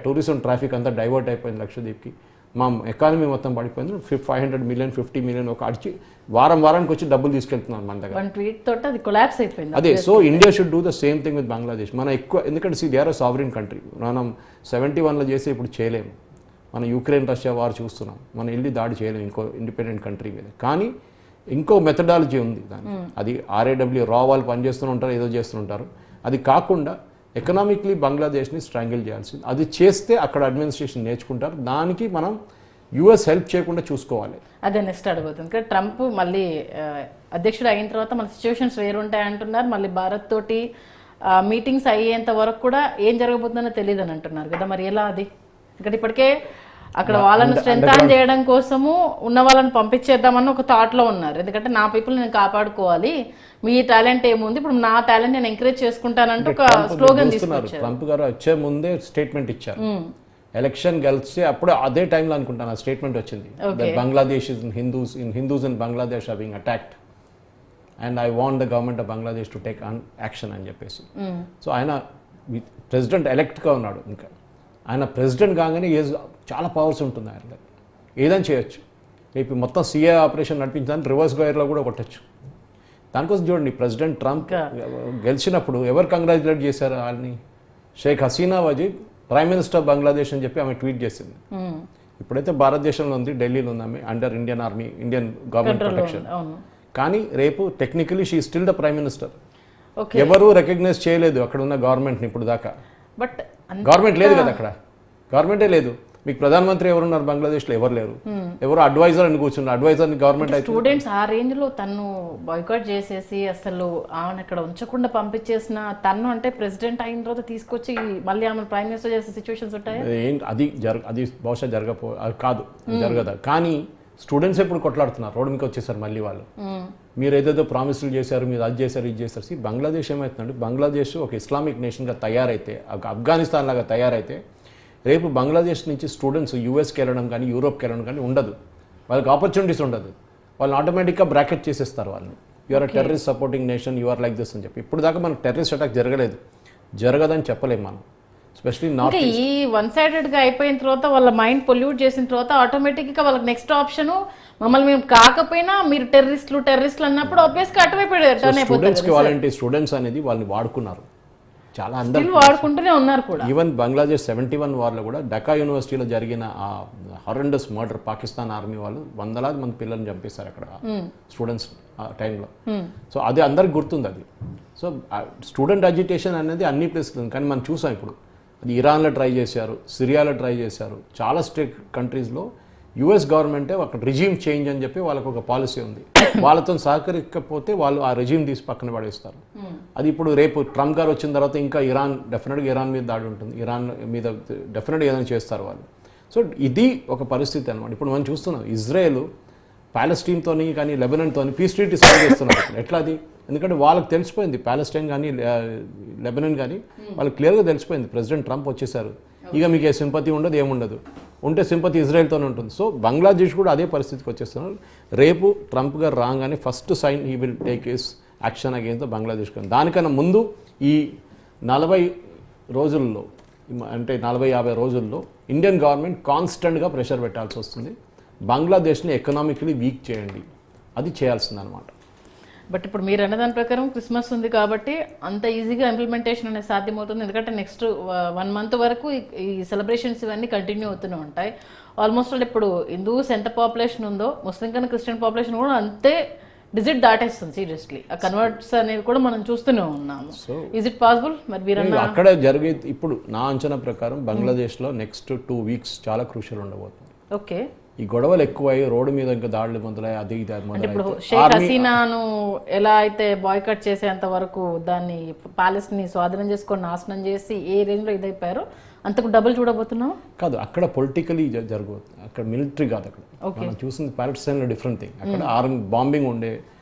Speaker 2: టూరిజం ట్రాఫిక్ అంతా డైవర్ట్ అయిపోయింది లక్షద్వీప్కి, మా ఎకానమీ మొత్తం పడిపోయింది. 500 మిలియన్ 50 మిలియన్ ఒక అడిచి వారానికి వచ్చి డబ్బులు తీసుకెళ్తున్నారు మన దగ్గర. అదే, so India should do the same thing with Bangladesh. మన ఎక్కువ ఎందుకంటే దే ఆర్ సావరిన్ కంట్రీ. మనం 71లో చేసి ఇప్పుడు చేయలేము. మన యుక్రెయిన్ రష్యా వారు చూస్తున్నాం, మనం వెళ్ళి దాడి చేయలేము ఇంకో ఇండిపెండెంట్ కంట్రీ మీద. కానీ ఇంకో మెథడాలజీ ఉంది దానికి, అది RAW రా వాళ్ళు పనిచేస్తూనే ఉంటారు, ఏదో చేస్తుంటారు. అది కాకుండా ఎకనామిక్లీ బంగ్లాదేశ్ని స్ట్రాంగిల్ చేయాల్సింది. అది చేస్తే అక్కడ అడ్మినిస్ట్రేషన్ నేర్చుకుంటారు. దానికి మనం US హెల్ప్ చేయకుండా చూసుకోవాలి.
Speaker 1: అదే నెక్స్ట్ అడుగుతుంది. ట్రంప్ మళ్ళీ అధ్యక్షుడు అయిన తర్వాత మన సిచ్యువేషన్స్ వేరుంటాయి అంటున్నారు. మళ్ళీ భారత్ తోటి మీటింగ్స్ అయ్యేంత వరకు కూడా ఏం జరగబోతుందో తెలియదు అని అంటున్నారు కదా, మరి ఎలా అది? ఇక్కడ ఇప్పటికే అక్కడ వాళ్ళని స్ట్రెంథన్ చేయడం కోసము ఉన్న వాళ్ళని పంపించేద్దామని ఒక థాట్లో ఉన్నారు. ఎందుకంటే నా పీపుల్ నేను కాపాడుకోవాలి, మీ టాలెంట్ ఏముంది, ఇప్పుడు నా టాలెంట్ నేను ఎంకరేజ్ చేసుకుంటానంటూ ఒక స్లోగన్ తీసుకొచ్చారు.
Speaker 2: ట్రంప్ గారు వచ్చే ముందే స్టేట్మెంట్ ఇచ్చారు. ఎలక్షన్ గెలిస్తే అప్పుడు అదే టైంలో అనుకుంటాను ఆ స్టేట్మెంట్ వచ్చింది, Bangladesh in Hindus in Bangladesh are being attacked and I want the government of Bangladesh to take action అని చెప్పేసి. సో ఆయన ప్రెసిడెంట్ ఎలక్ట్గా ఉన్నాడు. ఇంకా ఆయన ప్రెసిడెంట్ కాగానే చాలా పవర్స్ ఉంటుంది ఆయన, ఏదైనా చేయొచ్చు. రేపు మొత్తం CA ఆపరేషన్ నడిపించడానికి రివర్స్ గైర్లో కూడా కొట్టచ్చు. దానికోసం చూడండి, ప్రెసిడెంట్ ట్రంప్ గెలిచినప్పుడు ఎవరు కంగ్రాచులేట్ చేశారు వాళ్ళని? Sheikh Hasina Wajed prime minister of Bangladesh అని చెప్పి ఆమె ట్వీట్ చేసింది. ఇప్పుడైతే భారతదేశంలో ఉంది, ఢిల్లీలో ఉంది ఆమె, under Indian army, Indian government protection. కానీ రేపు technically she still the prime minister. ఎవరు రికగ్నైజ్ చేయలేదు అక్కడ ఉన్న గవర్నమెంట్ని ఇప్పుడు దాకా. బట్ గవర్నమెంట్ లేదు కదా అక్కడ, గవర్నమెంటే లేదు. మీకు ప్రధానమంత్రి ఎవరున్నారు బంగ్లాదేశ్లో? ఎవరు లేరు. ఎవరు అడ్వైజర్ అని కూర్చున్నారు, అడ్వైజర్ గవర్నమెంట్.
Speaker 1: స్టూడెంట్స్ ఆ రేంజ్ లో తను బాయ్కాట్ చేసేసి అసలు ఆమెను అక్కడ ఉంచకుండా పంపించేసిన తను, అంటే ప్రెసిడెంట్ అయిన తర్వాత తీసుకొచ్చి మళ్ళీ ఆమె ప్రైమ్ మినిస్టర్ చేసే సిచ్యువేషన్స్ ఉంటాయి.
Speaker 2: అది బహుశా కాదు, జరగదు. కానీ స్టూడెంట్స్ ఎప్పుడు కొట్లాడుతున్నారు, రోడ్డు మీకు వచ్చేసారు మళ్ళీ వాళ్ళు. మీరు ఏదేదో ప్రామిసులు చేశారు, మీరు అది చేశారు, ఇది చేశారు. బంగ్లాదేశ్ ఏమవుతుందంటే, బంగ్లాదేశ్ ఒక ఇస్లామిక్ నేషన్గా తయారైతే, ఒక ఆఫ్ఘనిస్తాన్ లాగా తయారైతే, రేపు బంగ్లాదేశ్ నుంచి స్టూడెంట్స్ USకి వెళ్ళడం కానీ యూరోప్కి వెళ్ళడం కానీ ఉండదు. వాళ్ళకి ఆపర్చునిటీస్ ఉండదు. వాళ్ళని ఆటోమేటిక్గా బ్రాకెట్ చేసేస్తారు వాళ్ళని. You're terrorist supporting nation, you're like this అని చెప్పి. ఇప్పుడు దాకా మనకు టెర్రరిస్ట్ అటాక్ జరగలేదు, జరగదని చెప్పలేము మనం. స్పెషలీ నార్త్
Speaker 1: ఈ వన్ సైడెడ్గా అయిపోయిన తర్వాత వాళ్ళ మైండ్ పొల్యూట్ చేసిన తర్వాత ఆటోమేటిక్గా వాళ్ళకి నెక్స్ట్ ఆప్షన్ మమ్మల్ని మేము కాకపోయినా మీరు టెర్రరిస్టులు అన్నప్పుడు ఆబ్వియస్గా అటువైపు టర్న్ అయిపోతుంది.
Speaker 2: స్టూడెంట్స్ అనేది వాళ్ళని వాడుకున్నారు, చాలా అందరూ
Speaker 1: వాడుకుంటూనే ఉన్నారు కూడా.
Speaker 2: ఈవెన్ బంగ్లాదేశ్ 71 వార్లో కూడా ఢాకా యూనివర్సిటీలో జరిగిన ఆ హారెండస్ మర్డర్, పాకిస్తాన్ ఆర్మీ వాళ్ళు 100,000 మంది పిల్లల్ని చంపేశారు అక్కడ స్టూడెంట్స్ ఆ టైంలో. సో అది అందరికి గుర్తుంది అది. సో స్టూడెంట్ అజిటేషన్ అనేది అన్ని ప్లేస్లో ఉంది. కానీ మనం చూసాం ఇప్పుడు అది ఇరాన్లో ట్రై చేశారు, సిరియాలో ట్రై చేశారు, చాలా స్టేట్ కంట్రీస్లో US గవర్నమెంటే ఒక రిజీమ్ చేంజ్ అని చెప్పి వాళ్ళకు ఒక పాలసీ ఉంది. వాళ్ళతో సహకరించకపోతే వాళ్ళు ఆ రిజీమ్ తీసి పక్కన పడేస్తారు. అది ఇప్పుడు రేపు ట్రంప్ గారు వచ్చిన తర్వాత ఇంకా డెఫినెట్గా ఇరాన్ మీద దాడి ఉంటుంది, ఇరాన్ మీద డెఫినెట్గా ఏదైనా చేస్తారు వాళ్ళు. సో ఇది ఒక పరిస్థితి అనమాట. ఇప్పుడు మనం చూస్తున్నాం ఇజ్రాయెల్ ప్యాలెస్టైన్తో కానీ లెబనాన్తో పీస్ ట్రీటీ సైన్ చేస్తున్నారు. ఎట్లా అది? ఎందుకంటే వాళ్ళకి తెలిసిపోయింది, ప్యాలెస్టైన్ కానీ లెబనాన్ కానీ వాళ్ళకి క్లియర్గా తెలిసిపోయింది ప్రెసిడెంట్ ట్రంప్ వచ్చేసారు, ఇక మీకు ఏ సింపతి ఉండదు, ఏముండదు. ఉంటే సింపతి ఇజ్రాయెల్తోనే ఉంటుంది. సో బంగ్లాదేశ్ కూడా అదే పరిస్థితికి వచ్చేస్తున్నారు. రేపు ట్రంప్ గారు రాగానే first sign he will take his action against Bangladesh. దానికన్నా ముందు ఈ 40 రోజుల్లో, అంటే 40-50 రోజుల్లో ఇండియన్ గవర్నమెంట్ కాన్స్టెంట్గా ప్రెషర్ పెట్టాల్సి వస్తుంది. బంగ్లాదేశ్ని ఎకనామికలీ వీక్ చేయండి, అది చేయాల్సిందనమాట.
Speaker 1: బట్ ఇప్పుడు మీరు అన్న దాని ప్రకారం క్రిస్మస్ ఉంది కాబట్టి అంత ఈజీగా ఇంప్లిమెంటేషన్ అనేది సాధ్యమవుతుంది. ఎందుకంటే నెక్స్ట్ 1 month వరకు ఈ సెలబ్రేషన్స్ ఇవన్నీ కంటిన్యూ అవుతూనే ఉంటాయి. ఆల్మోస్ట్ ఆల్ ఇప్పుడు హిందూస్ ఎంత పాపులేషన్ ఉందో ముస్లిం కన్నా క్రిస్టియన్ పాపులేషన్ కూడా అంతే డిజిట్ దాటేస్తుంది సీరియస్లీ. ఆ కన్వర్ట్స్ అనేవి కూడా మనం చూస్తూనే ఉన్నాము. Is it possible? మరి మీరు
Speaker 2: అక్కడ జరిగే ఇప్పుడు నా అంచనా ప్రకారం బంగ్లాదేశ్లో నెక్స్ట్ 2 weeks చాలా క్రూషియల్ ఉండబోతుంది.
Speaker 1: ఓకే,
Speaker 2: ఈ గొడవలు ఎక్కువై రోడ్డు మీద ఇంకా దాడులు మొదలై అది ఇది
Speaker 1: ఇప్పుడు షేక్ హసీనాను ఎలా అయితే బాయ్కట్ చేసేంత వరకు దాన్ని ప్యాలెస్ ని స్వాధీనం చేసుకొని నాశనం చేసి ఏ రేంజ్ లో ఇదైపోయారో అంతకు డబుల్ చూడబోతున్నాం
Speaker 2: కాదు. అక్కడ పొలిటికలీ జరగబోతుంది, అక్కడ మిలిటరీ కాదు. అక్కడ మనం చూసింది ప్యాలెస్టైన్లో డిఫరెంట్ థింగ్. అక్కడ ఆర్మీ బాంబింగ్ ఉండే,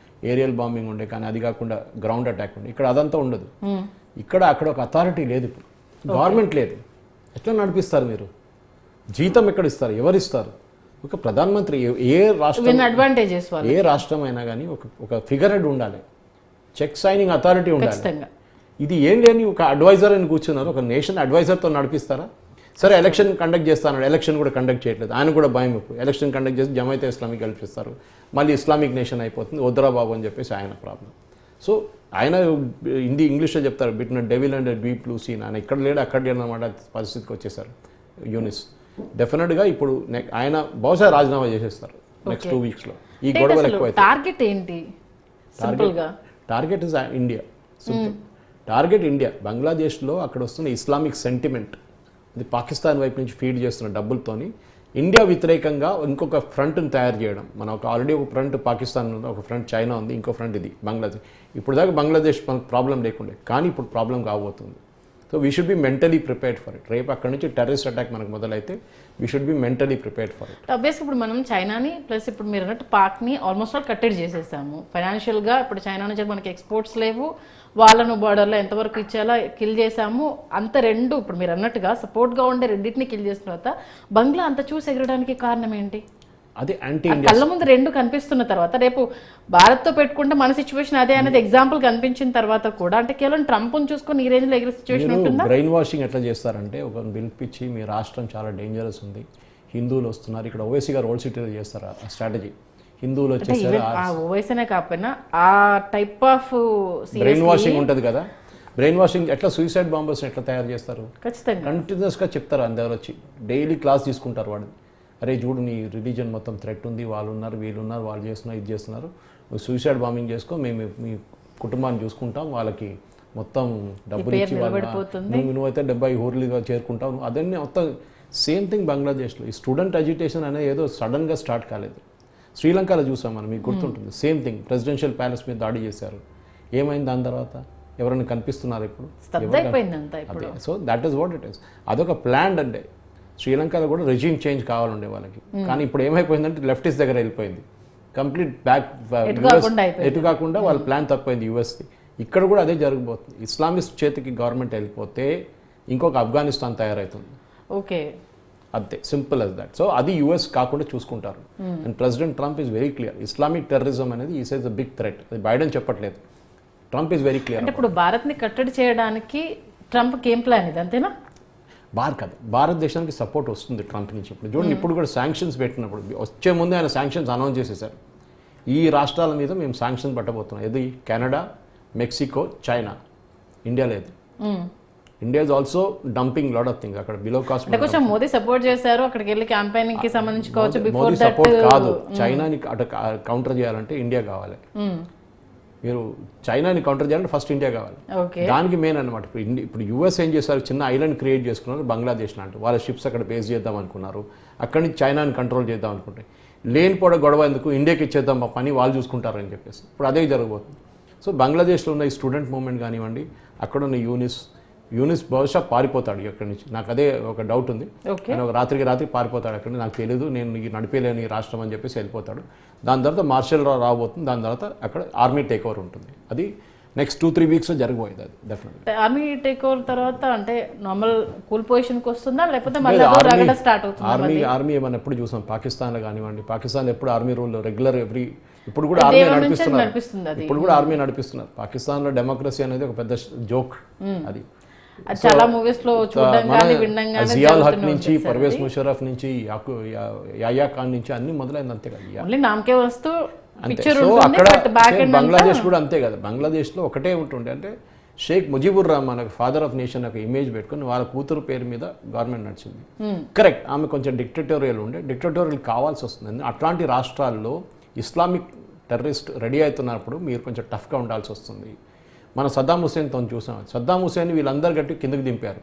Speaker 2: ఏరియల్ బాంబింగ్ ఉండే, కానీ అది కాకుండా గ్రౌండ్ అటాక్ ఉండే. ఇక్కడ అదంతా ఉండదు. ఇక్కడ అక్కడ ఒక అథారిటీ లేదు, ఇప్పుడు గవర్నమెంట్ లేదు. ఎట్లా నడిపిస్తారు మీరు? జీతం ఎక్కడ ఇస్తారు? ఎవరు ఇస్తారు? ఒక ప్రధానమంత్రి ఏ రాష్ట్రం
Speaker 1: అడ్వాంటేజెస్
Speaker 2: ఏ రాష్ట్రం అయినా కానీ ఒక ఫిగర్ హెడ్ ఉండాలి, చెక్ సైనింగ్ అథారిటీ ఉండాలి. ఇది ఏం లేని ఒక అడ్వైజర్ అని కూర్చున్నారు. ఒక నేషన్ అడ్వైజర్తో నడిపిస్తారా? సరే ఎలక్షన్ కండక్ట్ చేస్తాను, ఎలక్షన్ కూడా కండక్ట్ చేయట్లేదు. ఆయన కూడా భయం ఎక్కువ. ఎలక్షన్ కండక్ట్ చేసి జమైతే ఇస్లామిక్ గెలిపిస్తారు, మళ్ళీ ఇస్లామిక్ నేషన్ అయిపోతుంది, వద్దురా బాబు అని చెప్పేసి ఆయన ప్రాబ్లం. సో ఆయన ఇంగ్లీష్లో చెప్తారు between devil and deep blue sea. ఆయన ఇక్కడ లేడు అక్కడ లేడు అన్నమాట పరిస్థితికి వచ్చేసారు యూనిస్. డెఫినెట్గా ఇప్పుడు ఆయన బహుశా రాజీనామా చేసేస్తారు నెక్స్ట్ 2 weeks లో. ఈ గొడవలు ఎక్కువ.
Speaker 1: టార్గెట్ ఏంటి?
Speaker 2: Target is India. Simple target India. బంగ్లాదేశ్లో అక్కడ వస్తున్న ఇస్లామిక్ సెంటిమెంట్ ఇది పాకిస్తాన్ వైపు నుంచి ఫీడ్ చేస్తున్న డబ్బులతోని ఇండియా వ్యతిరేకంగా ఇంకొక ఫ్రంట్ని తయారు చేయడం. మనం ఆల్రెడీ ఒక ఫ్రంట్ పాకిస్తాన్ ఉంది, ఒక ఫ్రంట్ చైనా ఉంది, ఇంకో ఫ్రంట్ ఇది బంగ్లాదేశ్. ఇప్పుడు దాకా బంగ్లాదేశ్ మనకు ప్రాబ్లం లేకుండే, కానీ ఇప్పుడు ప్రాబ్లం కాబోతుంది. So we should be mentally prepared for it. రేపు అక్కడ నుంచి టెర్రరిస్ట్ అటాక్ మనకు మొదలైతే we should be mentally prepared for it.
Speaker 1: ఆబ్వియస్గా ఇప్పుడు మనం చైనాని ప్లస్ ఇప్పుడు మీరు అన్నట్టు పాక్ని ఆల్మోస్ట్ ఆల్ కట్టడి చేసేసాము ఫైనాన్షియల్గా. ఇప్పుడు చైనా నుంచి మనకి ఎక్స్పోర్ట్స్ లేవు, వాళ్ళను బార్డర్లో ఎంతవరకు ఇచ్చేలా కిల్ చేసాము. అంత రెండు ఇప్పుడు మీరు అన్నట్టుగా సపోర్ట్గా ఉండే రెండింటిని కిల్ చేసిన తర్వాత బంగ్లా అంత చూసి ఎగరడానికి కారణం ఏంటి?
Speaker 2: అదే యాంటీ
Speaker 1: కళ్ళ ముందు రెండు కనిపిస్తున్న తర్వాత రేపు భారత్తో పెట్టుకుంటే మన సిచ్యువేషన్ అదే అనేది ఎగ్జాంపుల్ కనిపించిన తర్వాత కూడా అంటే కేవలం ట్రంప్ని చూసుకొని ఈ రేంజ్లో ఎగిరే సిచ్యువేషన్ ఉంటుందా?
Speaker 2: బ్రెయిన్ వాషింగ్ ఎట్లా చేస్తారంటే ఒక పిలిపించి మీ రాష్ట్రం చాలా డేంజరస్ ఉంది, హిందువులు వస్తున్నారు, ఇక్కడ ఓవైసీ గారు ఓల్డ్ సిటీలో చేస్తారు ఆ స్ట్రాటజీ. హిందువులు వచ్చేసారు,
Speaker 1: ఓవైసీనే కాకపోయినా ఆ టైప్ ఆఫ్
Speaker 2: బ్రెయిన్ వాషింగ్ ఉంటుంది కదా. బ్రెయిన్ వాషింగ్ ఎట్లా సూసైడ్ బాంబర్స్ ఎట్లా తయారు చేస్తారు?
Speaker 1: ఖచ్చితంగా
Speaker 2: కంటిన్యూస్గా చెప్తారు, అందరు వచ్చి డైలీ క్లాస్ తీసుకుంటారు వాడిని. అరే చూడు నీ రిలీజన్ మొత్తం థ్రెట్ ఉంది, వాళ్ళు ఉన్నారు, వీళ్ళు ఉన్నారు, వాళ్ళు చేస్తున్నారు, ఇది చేస్తున్నారు, నువ్వు సూసైడ్ బాంబింగ్ చేసుకో, మేము మీ కుటుంబాన్ని చూసుకుంటాం, వాళ్ళకి మొత్తం డబ్బులు ఇచ్చి నువ్వైతే 70 ఊర్లుగా చేరుకుంటావు. అదన్నీ మొత్తం సేమ్ థింగ్ బంగ్లాదేశ్లో. ఈ స్టూడెంట్ అజిటేషన్ అనేది ఏదో సడన్గా స్టార్ట్ కాలేదు. శ్రీలంకలో చూసాం మనం, మీకు గుర్తుంటుంది. సేమ్ థింగ్, ప్రెసిడెన్షియల్ ప్యాలెస్ మీద దాడి చేశారు. ఏమైంది దాని తర్వాత? ఎవరైనా కనిపిస్తున్నారు ఇప్పుడు? So that is what it is. అదొక ప్లాన్. అంటే శ్రీలంకలో కూడా రెజ్యూమ్ చేంజ్ కావాలండే వాళ్ళకి, కానీ ఇప్పుడు ఏమైపోయిందంటే లెఫ్టిస్ట్ దగ్గర వెళ్ళిపోయింది, కంప్లీట్ బ్యాక్ ఎటు కాకుండా వాళ్ళ ప్లాన్ తప్పైంది యూఎస్ది. ఇక్కడ కూడా అదే జరగబోతుంది. ఇస్లామిస్ట్ చేతికి గవర్నమెంట్ వెళ్ళిపోతే ఇంకొక ఆఫ్ఘనిస్తాన్ తయారవుతుంది.
Speaker 1: ఓకే,
Speaker 2: అంతే, సింపుల్ అస్ దట్. సో అది యూఎస్ కాకుండా చూసుకుంటారు. And president Trump is very clear, Islamic terrorism అనేది ఈస్ ఎ బిగ్ థ్రెట్. అది బైడెన్ చెప్పట్లేదు, ట్రంప్ ఈజ్ వెరీ క్లియర్.
Speaker 1: ఇప్పుడు భారత్ని కట్టడి చేయడానికి ట్రంప్ ఏం ప్లాన్ ఇది, అంతేనా?
Speaker 2: కాదు, భారతదేశానికి సపోర్ట్ వస్తుంది ట్రంప్ నుంచి. ఇప్పుడు చూడండి, ఇప్పుడు కూడా శాంక్షన్స్ పెట్టినప్పుడు వచ్చే ముందే ఆయన శాంక్షన్స్ అనౌన్స్ చేసేసారు. ఈ రాష్ట్రాల మీద మేము శాంక్షన్స్ పట్టబోతున్నాం. ఇది కెనడా, మెక్సికో, చైనా. ఇండియా లేదు. India is also dumping lot of things అక్కడ బిలో కాస్ట్.
Speaker 1: కొంచెం మోదీ సపోర్ట్ చేశారు అక్కడికి వెళ్ళి క్యాంపెయినింగ్ కి సంబంధించి కావచ్చు.
Speaker 2: మోదీ సపోర్ట్ కాదు, చైనాని అటు కౌంటర్ చేయాలంటే ఇండియా కావాలి. మీరు చైనాని కౌంటర్ చేయాలంటే ఫస్ట్ ఇండియా కావాలి. దానికి మెయిన్ అనమాట. ఇప్పుడు యూఎస్ ఏం చేశారు, చిన్న ఐలాండ్ క్రియేట్ చేసుకున్నారు బంగ్లాదేశ్ లాంటి. వాళ్ళ షిప్స్ అక్కడ బేస్ చేద్దాం అనుకున్నారు, అక్కడి నుంచి చైనాని కంట్రోల్ చేద్దాం అనుకుంటే లేనిపోడ గొడవ ఎందుకు, ఇండియాకి ఇచ్చేద్దాం మా పని, వాళ్ళు చూసుకుంటారని చెప్పేసి ఇప్పుడు అదే జరగబోతుంది. సో బంగ్లాదేశ్లో ఉన్న ఈ స్టూడెంట్ మూవ్మెంట్ కానివ్వండి, అక్కడ ఉన్న యూనిస్ బహుశా పారిపోతాడు అక్కడి నుంచి. నాకు అదే ఒక డౌట్ ఉంది. ఆయన ఒక రాత్రి పారిపోతాడు అక్కడి నుంచి. నాకు తెలియదు, నేను నడిపేలేని రాష్ట్రం అని చెప్పేసి వెళ్ళిపోతాడు. దాని తర్వాత మార్షల్ లా రాబోతుంది. దాని తర్వాత అక్కడ ఆర్మీ టేక్ ఓవర్ ఉంటుంది. అది నెక్స్ట్ 2-3 వీక్స్లో జరగబోయేది. అది డెఫినెట్లీ
Speaker 1: ఆర్మీ టేక్ ఓవర్ తర్వాత అంటే నార్మల్ కూల్ పొజిషన్కి వస్తుందా, లేకపోతే మళ్ళీ స్టార్ట్ అవుతుంది?
Speaker 2: ఆర్మీ ఏమన్నా ఎప్పుడు చూసాం పాకిస్తాన్లో కానివ్వండి. పాకిస్తాన్లో ఎప్పుడు ఆర్మీ రూల్ రెగ్యులర్ ఇప్పుడు కూడా ఆర్మీ నడిపిస్తున్నారు. ఇప్పుడు కూడా ఆర్మీ నడిపిస్తున్నారు. పాకిస్తాన్లో డెమోక్రసీ అనేది ఒక పెద్ద జోక్. అది
Speaker 1: చాలా మూవీస్ లో చూడడం గాని వినడం గాని,
Speaker 2: జియాల్ హక్ నుంచి, పర్వేజ్ ముషర్రఫ్ నుంచి, యాయా ఖాన్ నుంచి అన్ని మొదలైంది. అంతే కదా,
Speaker 1: ఓన్లీ నామకే వస్తూ
Speaker 2: అంతే.
Speaker 1: Picture
Speaker 2: సో
Speaker 1: ఉంటుంది,
Speaker 2: అక్కడ
Speaker 1: but back end
Speaker 2: బంగ్లాదేశ్ కూడా అంతే కదా, బంగ్లాదేశ్లో ఒకటే ఉంటుండే, అంటే Sheikh Mujibur Rahman father of nation ఒక ఇమేజ్ పెట్టుకుని వాళ్ళ కూతురు పేరు మీద గవర్నమెంట్ నడిచింది. కరెక్ట్, ఆమె కొంచెం డిక్టటోరియల్ ఉండే, డిక్టటోరియల్ కావాల్సి వస్తుంది. అట్లాంటి రాష్ట్రాల్లో ఇస్లామిక్ టెర్రరిస్ట్ రెడీ అవుతున్నప్పుడు మీరు కొంచెం టఫ్గా ఉండాల్సి వస్తుంది. మనం సద్దాం హుసేన్తో చూసాం, సద్దాం హుసేన్ వీళ్ళందరూ గట్టి కిందకి దింపారు.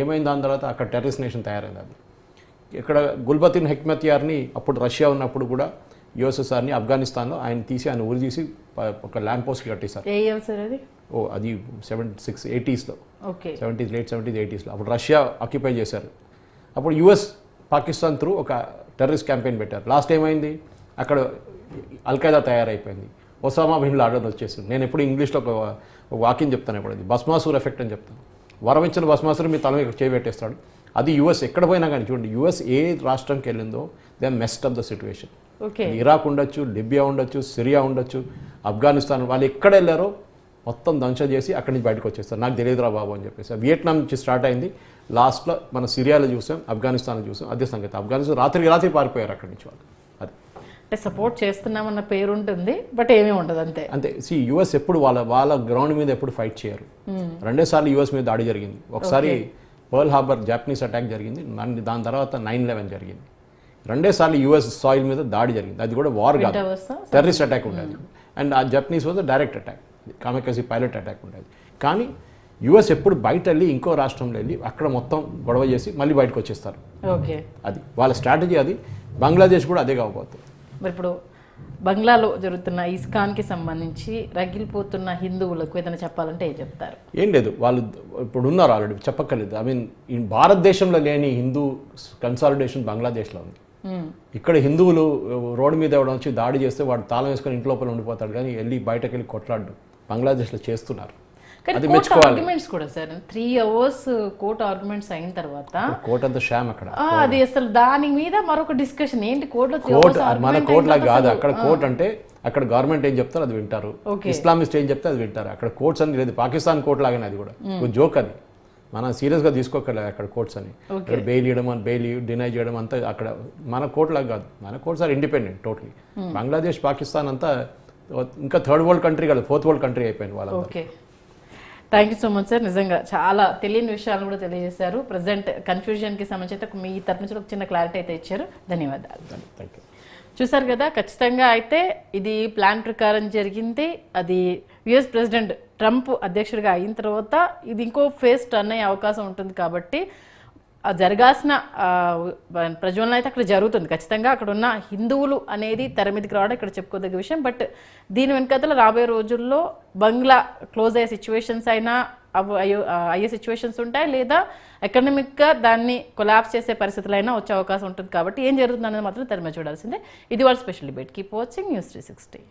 Speaker 2: ఏమైంది దాని తర్వాత అక్కడ టెర్రరిస్ట్ నేషన్ తయారైంది. అది ఇక్కడ గుల్బతిన్ హెక్మతియార్ని అప్పుడు రష్యా ఉన్నప్పుడు కూడా యుఎస్ఎస్ఆర్ని ఆఫ్ఘనిస్తాన్లో ఆయన తీసి ఆయన ఊరి తీసి ఒక ల్యాండ్ పోస్ట్కి కట్టేశారు. అది 76, 80s
Speaker 1: okay,
Speaker 2: 70s, late 70s, 80sలో అప్పుడు రష్యా ఆక్యుపై చేశారు. అప్పుడు యుఎస్ పాకిస్తాన్ త్రూ ఒక టెర్రరిస్ట్ క్యాంపెయిన్ పెట్టారు. లాస్ట్ ఏమైంది, అక్కడ అల్ఖైదా తయారైపోయింది, ఒసామా బిన్ లాడెన్ వచ్చేసింది. నేను ఎప్పుడు ఇంగ్లీష్లో ఒక వాక్యం చెప్తాను, ఎప్పుడు అది భస్మాసూర్ ఎఫెక్ట్ అని చెప్తాను. వరమించిన భస్మాసురు మీ తల మీద చేయబెట్టేస్తాడు. అది యుఎస్ ఎక్కడ పోయినా కానీ చూడండి, యుఎస్ ఏ రాష్ట్రంకి వెళ్ళిందో they messed up the situation. Iraq ఉండొచ్చు, లిబియా ఉండొచ్చు, సిరియా ఉండొచ్చు, ఆఫ్ఘనిస్తాన్, వాళ్ళు ఎక్కడ వెళ్ళారో మొత్తం ధ్వంసం చేసి అక్కడి నుంచి బయటకు వచ్చేస్తారు. నాకు తెలియదురా బాబు అని చెప్పేసి వియట్నాం నుంచి స్టార్ట్ అయింది, లాస్ట్లో మన సిరియాలో చూసాం, ఆఫ్ఘనిస్తాన్లో చూసాం. అదే సంగతి, ఆఫ్ఘనిస్తాన్ రాత్రి పారిపోయారు అక్కడి నుంచి వాళ్ళు. అది
Speaker 1: అంటే సపోర్ట్ చేస్తున్నామన్న పేరు ఉంటుంది, బట్ ఏమీ ఉండదు అంతే.
Speaker 2: అంతే. యుఎస్ ఎప్పుడు వాళ్ళ గ్రౌండ్ మీద ఎప్పుడు ఫైట్ చేయరు. 2 సార్లు యుఎస్ మీద దాడి జరిగింది. ఒకసారి పర్ల్ హార్బర్ జాపనీస్ అటాక్ జరిగింది, దాని తర్వాత 9/11 జరిగింది. 2 సార్లు యుఎస్ సాయిల్ మీద దాడి జరిగింది. అది కూడా వార్ కాదు, టెర్రరిస్ట్ అటాక్ ఉండేది. అండ్ ఆ Japanese was direct attack, kamikaze pilot attack ఉండేది. కానీ యుఎస్ ఎప్పుడు బయట వెళ్ళి ఇంకో రాష్ట్రంలో వెళ్ళి అక్కడ మొత్తం గొడవ చేసి మళ్ళీ బయటకు వచ్చేస్తారు.
Speaker 1: ఓకే,
Speaker 2: అది వాళ్ళ స్ట్రాటజీ. అది బంగ్లాదేశ్ కూడా అదే కాకపోతుంది.
Speaker 1: మరి ఇప్పుడు బంగ్లాలో జరుగుతున్న ఇస్కాన్కి సంబంధించి రగిలిపోతున్న హిందువులకు ఏదైనా చెప్పాలంటే ఏం చెప్తారు? ఏం
Speaker 2: లేదు, వాళ్ళు ఇప్పుడు ఉన్నారు ఆల్రెడీ, చెప్పక్కర్లేదు. ఐ మీన్ ఈ భారతదేశంలో లేని హిందూ కన్సాలిడేషన్ బంగ్లాదేశ్లో ఉంది. ఇక్కడ హిందువులు రోడ్డు మీద ఎవడ వచ్చి దాడి చేస్తే వాడు తాళం వేసుకొని ఇంటి లోపల ఉండిపోతాడు, కానీ వెళ్ళి బయటకు వెళ్ళి కొట్లాడు బంగ్లాదేశ్లో చేస్తున్నారు. అది మెచ్చుకోవాలి.
Speaker 1: 3 hours కోర్ట్ ఆర్గ్యుమెంట్స్ అయిన తర్వాత
Speaker 2: కోర్ట్ అంతా షామ్ అక్కడ.
Speaker 1: అది అసలు దాని మీద మరొక డిస్కషన్ ఏంటి, కోర్టులో
Speaker 2: మన కోర్ట్ లాగా కాదు. అక్కడ కోర్ట్ అంటే అక్కడ గవర్నమెంట్ ఏం చెప్తారో అది వింటారు, ఇస్లామిస్ట్ ఏం చెప్తే అది వింటారు. అక్కడ కోర్ట్స్ అని లేదు, పాకిస్తాన్ కోర్ట్ లాగానే అది కూడా జోక్. అది మనం సీరియస్గా తీసుకోకలేదు అక్కడ కోర్ట్స్ అని. అక్కడ బెయిల్ ఇవ్వడం, బెయిల్ డినై చేయడం అంతా అక్కడ మన కోర్ట్ లాగా కాదు. మన courts are independent totally. Bangladesh, Pakistan అంతా ఇంకా 3rd world కంట్రీ కాదు, 4th world కంట్రీ అయిపోయింది వాళ్ళ.
Speaker 1: Thank you so much sir, నిజంగా చాలా తెలియని విషయాలు కూడా తెలియజేశారు. ప్రజెంట్ కన్ఫ్యూజన్కి సంబంధించి అయితే మీ తరఫు నుంచి ఒక చిన్న క్లారిటీ అయితే ఇచ్చారు. ధన్యవాదాలు. చూసారు కదా, ఖచ్చితంగా అయితే ఇది ప్లాన్ ప్రకారం జరిగింది. అది యుఎస్ ప్రెసిడెంట్ ట్రంప్ అధ్యక్షుడిగా అయిన తర్వాత ఇది ఇంకో ఫేజ్ టర్న్ అయ్యే అవకాశం ఉంటుంది. కాబట్టి జరగాల్సిన ప్రజ్వలన అయితే అక్కడ జరుగుతుంది. ఖచ్చితంగా అక్కడ ఉన్న హిందువులు అనేది తెర మీదకి రావడం ఇక్కడ చెప్పుకోదగ్గ విషయం. బట్ దీని వెనకతల రాబోయే రోజుల్లో బంగ్లా క్లోజ్ అయ్యే సిచ్యువేషన్స్ అయినా అయ్యే సిచ్యువేషన్స్ ఉంటాయి, లేదా ఎకనామిక్గా దాన్ని కొలాప్స్ చేసే పరిస్థితులైనా వచ్చే అవకాశం ఉంటుంది. కాబట్టి ఏం జరుగుతుంది అనేది మాత్రం తెర మీద చూడాల్సిందే. ఇది వాళ్ళ special debate. Keep watching News 360.